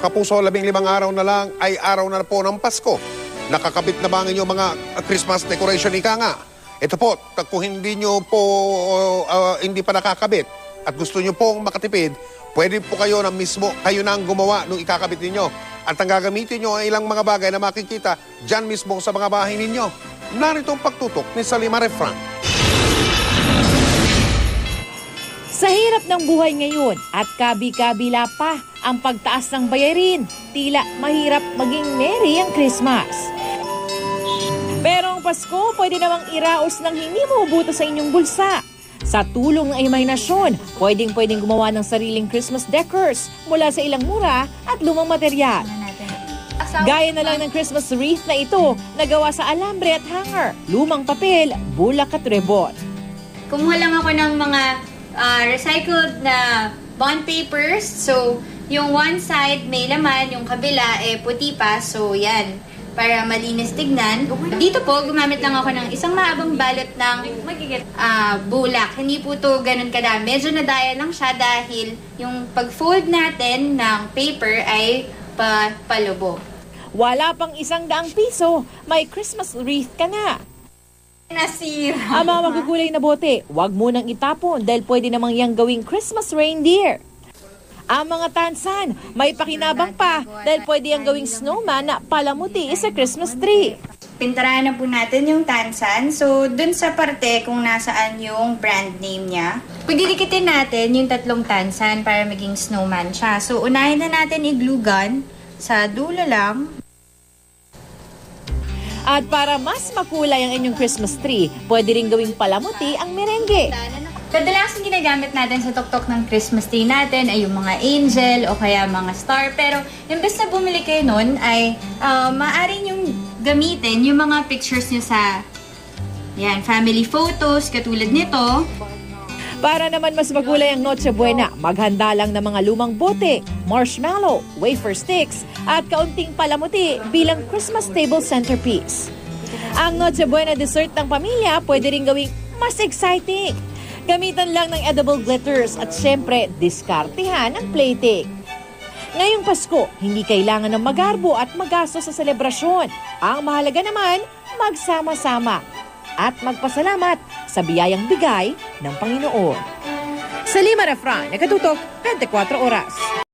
Mga kapuso, 15 araw na lang ay araw na po ng Pasko. Nakakabit na ba ang inyong mga Christmas decoration, ika nga? Ito po, kung hindi nyo po hindi pa nakakabit at gusto nyo pong makatipid, pwede po kayo na mismo, kayo na ang gumawa nung ikakabit ninyo. At ang gagamitin nyo ay ilang mga bagay na makikita dyan mismo sa mga bahay ninyo. Narito ang pagtutok ni Salima Refran. Sa hirap ng buhay ngayon at kabi-kabila pa ang pagtaas ng bayarin, tila mahirap maging merry ang Christmas. Pero ang Pasko, pwede namang iraos ng hindi mahubuto sa inyong bulsa. Sa tulong ng imahinasyon, pwedeng gumawa ng sariling Christmas decors mula sa ilang mura at lumang material. Gaya na lang ng Christmas wreath na ito, nagawa sa alambre at hanger, lumang papel, bulak at rebon. Kumuha lang ako ng mga recycled na bond papers. So, yung one side may laman, yung kabila puti pa. So, yan. Para malinis tignan. Dito po, gumamit lang ako ng isang mahabang balot ng bulak. Hindi po to ganun kadami. Medyo nadaya lang siya dahil yung pag-fold natin ng paper ay palubog. Wala pang 100 piso, may Christmas wreath ka na. Nasira. Ang mga magugulay na bote, huwag munang itapon dahil pwede namang yang gawing Christmas reindeer. Ang mga tansan, may pakinabang pa dahil pwede yang gawing snowman na palamuti sa Christmas tree. Pintarahan na po natin yung tansan. So, dun sa parte kung nasaan yung brand name niya, pagdidikitin natin yung 3 tansan para maging snowman siya. So, unahin na natin i-glue gun sa dulo lang. At para mas makulay ang inyong Christmas tree, pwede rin gawing palamuti ang merengue. Kadalasan ginagamit natin sa tuktok ng Christmas tree natin ay yung mga angel o kaya mga star. Pero imbes na bumili kayo nun ay maaari nyong gamitin yung mga pictures nyo sa family photos katulad nito. Para naman mas magulay ang Noche Buena, maghanda lang ng mga lumang bote, marshmallow, wafer sticks, at kaunting palamuti bilang Christmas table centerpiece. Ang Noche Buena dessert ng pamilya pwede rin gawing mas exciting. Gamitan lang ng edible glitters at syempre, diskartehan ang plating. Ngayong Pasko, hindi kailangan ng magarbo at magastos sa selebrasyon. Ang mahalaga naman, magsama-sama at magpasalamat sa biyayang bigay ng Panginoon. Salima Refran, Nakatutok, 24 Oras.